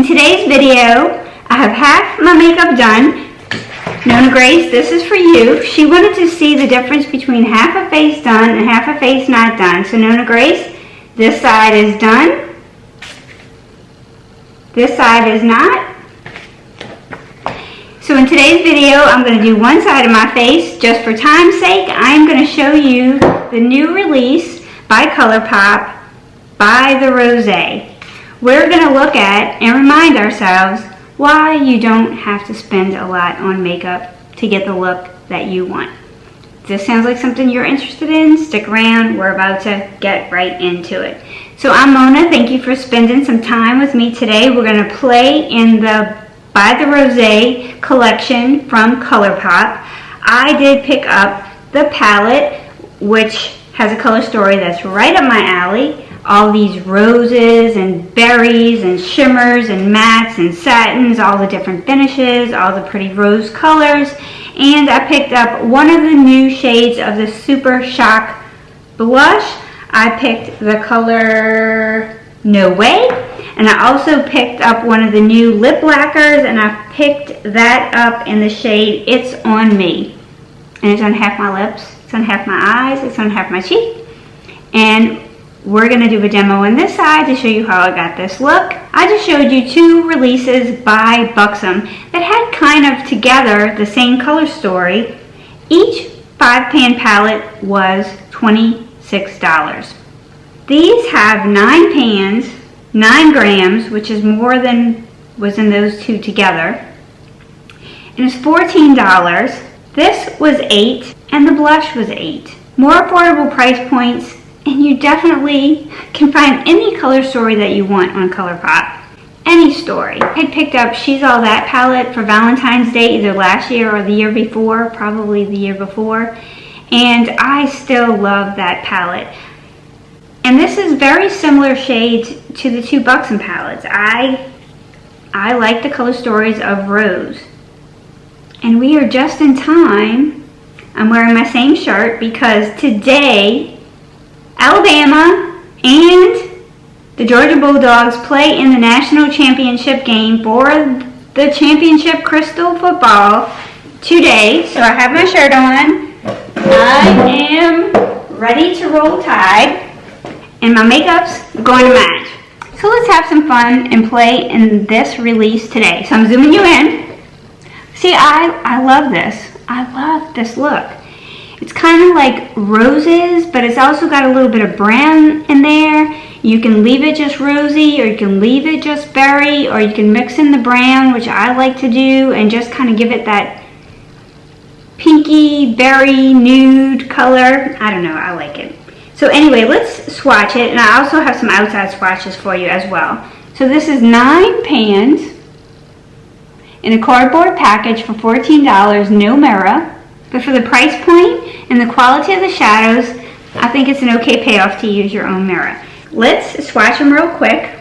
In today's video, I have half my makeup done. Nona Grace, this is for you. She wanted to see the difference between half a face done and half a face not done. So Nona Grace, this side is done. This side is not. So in today's video, I'm going to do one side of my face. Just for time's sake, I'm going to show you the new release by Colourpop by the Rosé. We're going to look at and remind ourselves why you don't have to spend a lot on makeup to get the look that you want. If this sounds like something you're interested in, stick around. We're about to get right into it. So I'm Mona. Thank you for spending some time with me today. We're going to play in the By the Rosé collection from Colourpop. I did pick up the palette, which has a color story that's right up my alley. All these roses and berries and shimmers and mattes and satins, all the different finishes, all the pretty rose colors. And I picked up one of the new shades of the Super Shock blush. I picked the color No Way. And I also picked up one of the new lip lacquers, and I picked that up in the shade It's On Me. And it's on half my lips, it's on half my eyes, it's on half my cheek. And we're going to do a demo on this side to show you how I got this look. I just showed you two releases by Buxom that had kind of together the same color story. Each 5-pan palette was $26. These have 9 pans, 9 grams, which is more than was in those two together. And it's $14. This was $8 and the blush was $8. More affordable price points, and you definitely can find any color story that you want on Colourpop. Any story. I picked up She's All That palette for Valentine's Day either last year or the year before, probably the year before, and I still love that palette. And this is very similar shades to the two Buxom palettes. I like the color stories of Rose. And we are just in time. I'm wearing my same shirt because today Alabama and the Georgia Bulldogs play in the national championship game for the championship crystal football today. So I have my shirt on. I am ready to roll Tide. And my makeup's going to match. So let's have some fun and play in this release today. So I'm zooming you in. See, I love this. I love this look. It's kind of like roses, but it's also got a little bit of brown in there. You can leave it just rosy, or you can leave it just berry, or you can mix in the brown, which I like to do, and just kind of give it that pinky, berry, nude color. I don't know, I like it. So anyway, let's swatch it, and I also have some outside swatches for you as well. So this is 9 pans in a cardboard package for $14, no mirror. But for the price point and the quality of the shadows, I think it's an okay payoff to use your own mirror. Let's swatch them real quick.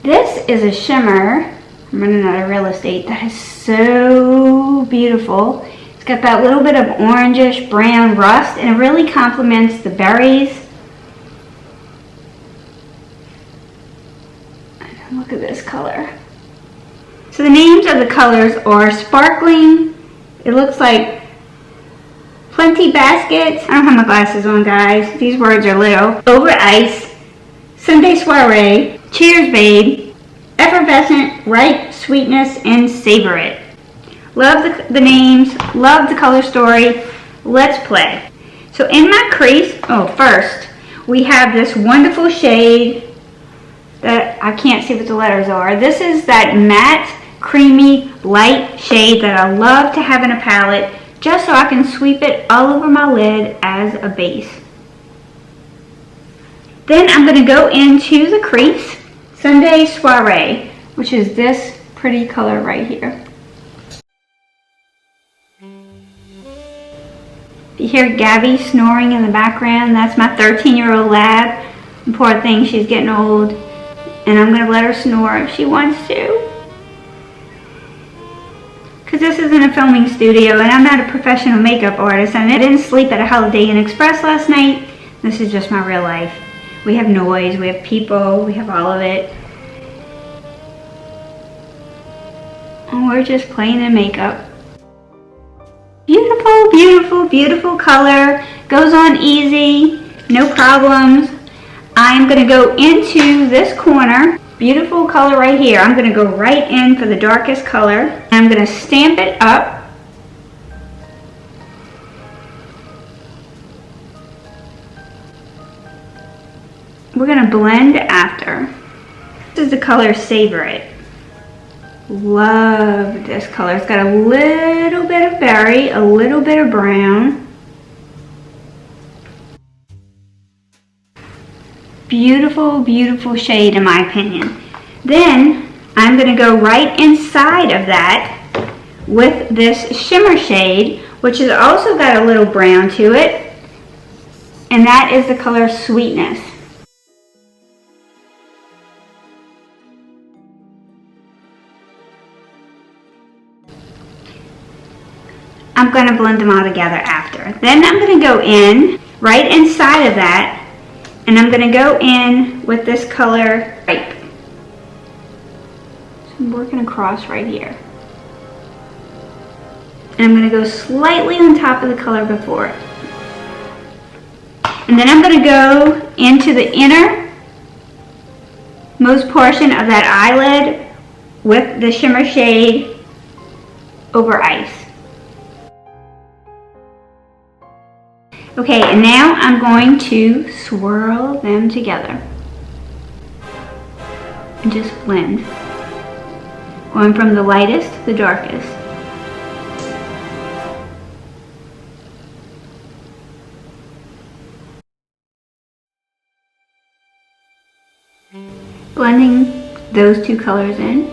This is a shimmer. I'm running out of real estate. That is so beautiful. It's got that little bit of orangish brown rust, and it really complements the berries. And look at this color. So the names of the colors are Sparkling. It looks like Plenty Basket. I don't have my glasses on, guys. These words are little. Over Ice. Sunday Soiree. Cheers, Babe. Effervescent, Ripe, Sweetness, and Savor It. Love the names, love the color story. Let's play. So in my crease, first, we have this wonderful shade that I can't see what the letters are. This is that matte, creamy, light shade that I love to have in a palette, just so I can sweep it all over my lid as a base. Then I'm going to go into the crease. Sunday Soiree, which is this pretty color right here. If you hear Gabby snoring in the background, that's my 13-year-old lab. And poor thing, she's getting old, and I'm going to let her snore if she wants to. Because this isn't a filming studio, and I'm not a professional makeup artist, and I didn't sleep at a Holiday Inn Express last night. This is just my real life. We have noise, we have people, we have all of it. And we're just playing in makeup. Beautiful, beautiful, beautiful color. Goes on easy, no problems. I'm gonna go into this corner. Beautiful color right here. I'm gonna go right in for the darkest color. I'm gonna stamp it up. We're gonna blend after. This is the color Savor It. Love this color. It's got a little bit of berry, a little bit of brown. Beautiful, beautiful shade in my opinion. Then I'm going to go right inside of that with this shimmer shade, which has also got a little brown to it. And that is the color Sweetness. I'm going to blend them all together after. Then I'm going to go in right inside of that, and I'm going to go in with this color Ripe. So I'm working across right here. And I'm going to go slightly on top of the color before it. And then I'm going to go into the inner most portion of that eyelid with the shimmer shade Over Ice. Okay, and now I'm going to swirl them together and just blend, going from the lightest to the darkest. Blending those two colors in.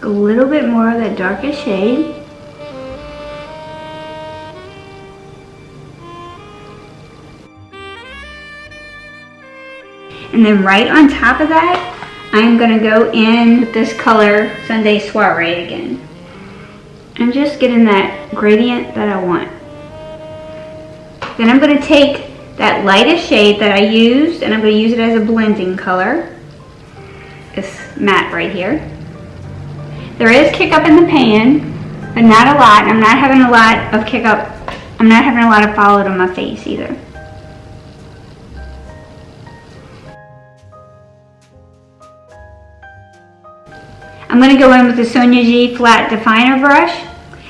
A little bit more of that darkest shade. And then right on top of that, I'm going to go in with this color Sunday Soiree again. I'm just getting that gradient that I want. Then I'm going to take that lightest shade that I used, and I'm going to use it as a blending color. This matte right here. There is kick up in the pan, but not a lot. I'm not having a lot of kick up. I'm not having a lot of fallout on my face either. I'm going to go in with the Sonia G flat definer brush,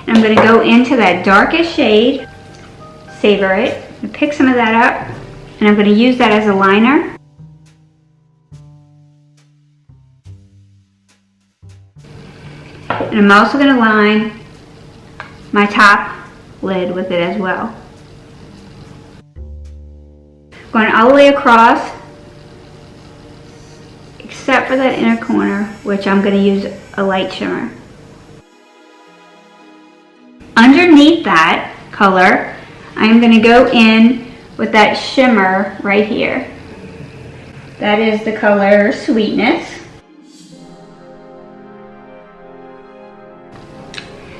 and I'm going to go into that darkest shade, Savor It, and pick some of that up, and I'm going to use that as a liner. And I'm also going to line my top lid with it as well. Going all the way across, except for that inner corner, which I'm going to use a light shimmer. Underneath that color, I'm going to go in with that shimmer right here. That is the color Sweetness.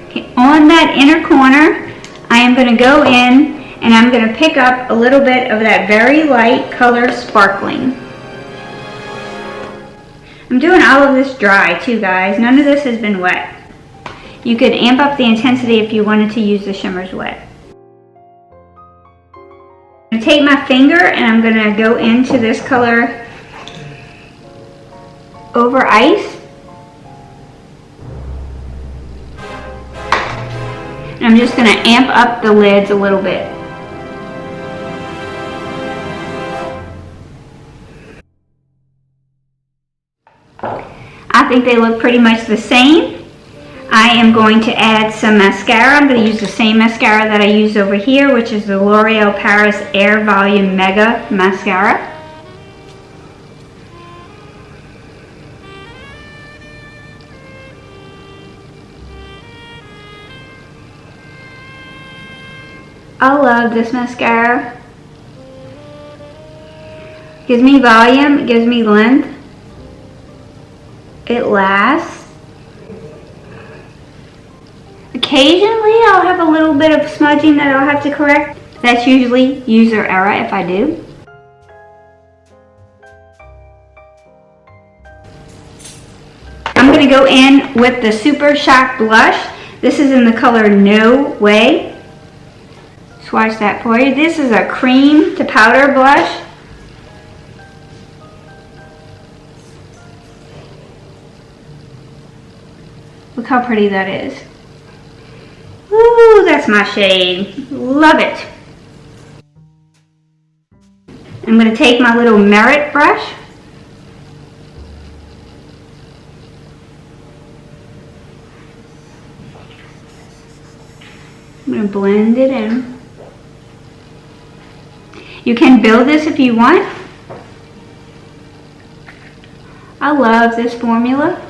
Okay, on that inner corner, I am going to go in and I'm going to pick up a little bit of that very light color Sparkling. I'm doing all of this dry too, guys. None of this has been wet. You could amp up the intensity if you wanted to use the shimmers wet. I'm going to take my finger and I'm going to go into this color Over Ice. And I'm just going to amp up the lids a little bit. I think they look pretty much the same. I am going to add some mascara. I'm going to use the same mascara that I used over here, which is the L'Oreal Paris Air Volume Mega Mascara. I love this mascara. Gives me volume, it gives me length. It lasts. Occasionally I'll have a little bit of smudging that I'll have to correct. That's usually user error if I do. I'm going to go in with the Super Shock Blush. This is in the color No Way. Swatch that for you. This is a cream to powder blush. Look how pretty that is. Ooh, that's my shade. Love it. I'm going to take my little Merit brush. I'm going to blend it in. You can build this if you want. I love this formula.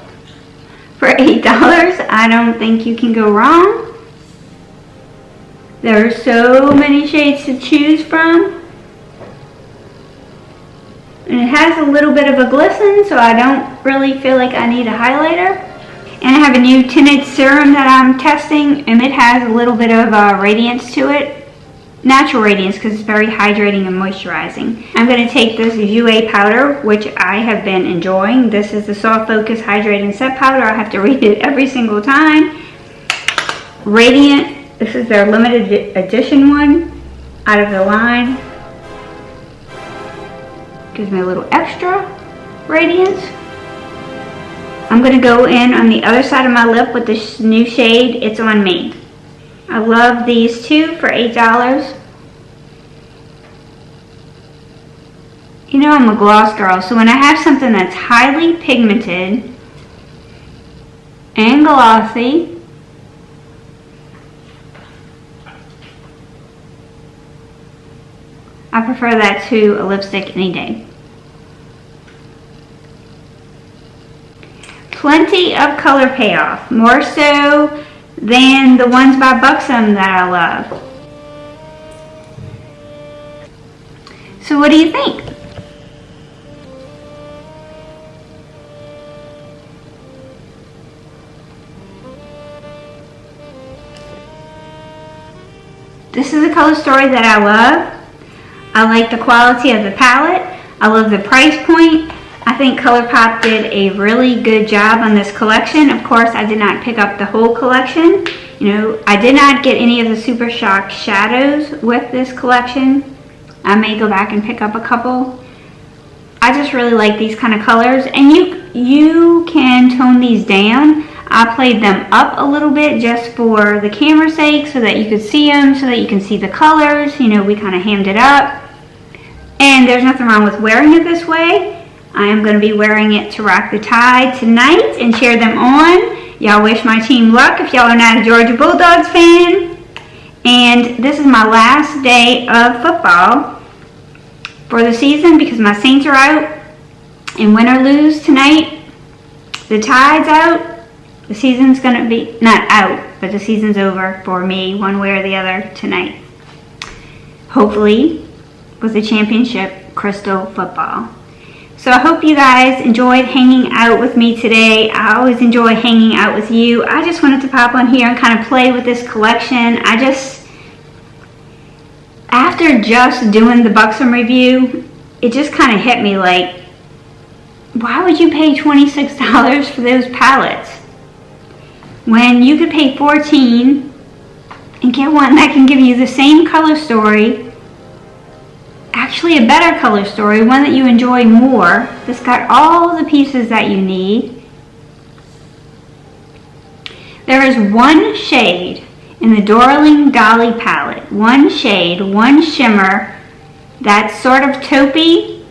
For $8, I don't think you can go wrong. There are so many shades to choose from. And it has a little bit of a glisten, so I don't really feel like I need a highlighter. And I have a new tinted serum that I'm testing, and it has a little bit of radiance to it. Natural radiance, because it's very hydrating and moisturizing. I'm going to take this Jouer powder, which I have been enjoying. This is the Soft Focus Hydrating Set Powder. I have to read it every single time. Radiant, this is their limited edition one, out of the line. Gives me a little extra radiance. I'm going to go in on the other side of my lip with this new shade, It's On Me. I love these two for $8. You know I'm a gloss girl, so when I have something that's highly pigmented and glossy, I prefer that to a lipstick any day. Plenty of color payoff, more so than the ones by Buxom that I love. So what do you think? This is a color story that I love. I like the quality of the palette. I love the price point. I think Colourpop did a really good job on this collection. Of course, I did not pick up the whole collection. You know, I did not get any of the Super Shock shadows with this collection. I may go back and pick up a couple. I just really like these kind of colors, and you can tone these down. I played them up a little bit just for the camera's sake, so that you could see them, so that you can see the colors. You know, we kind of hammed it up. And there's nothing wrong with wearing it this way. I am going to be wearing it to rock the tide tonight and cheer them on. Y'all wish my team luck if y'all are not a Georgia Bulldogs fan. And this is my last day of football for the season because my Saints are out. And win or lose tonight, the Tide's out. The season's going to be, not out, but the season's over for me one way or the other tonight. Hopefully with the championship crystal football. So I hope you guys enjoyed hanging out with me today. I always enjoy hanging out with you. I just wanted to pop on here and kind of play with this collection. After just doing the Buxom review, it just kind of hit me like, why would you pay $26 for those palettes when you could pay $14 and get one that can give you the same color story, actually a better color story, one that you enjoy more, that's got all the pieces that you need. There is one shade in the Darling Dolly palette, one shade, one shimmer, that's sort of taupey,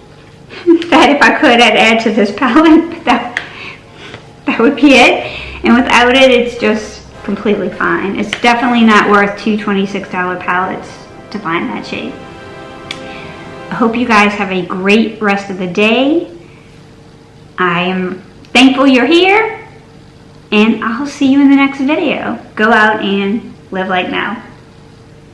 that if I could I'd add to this palette, but that would be it. And without it, it's just completely fine. It's definitely not worth two $26 palettes to find that shade. I hope you guys have a great rest of the day. I am thankful you're here, and I'll see you in the next video. Go out and live like now.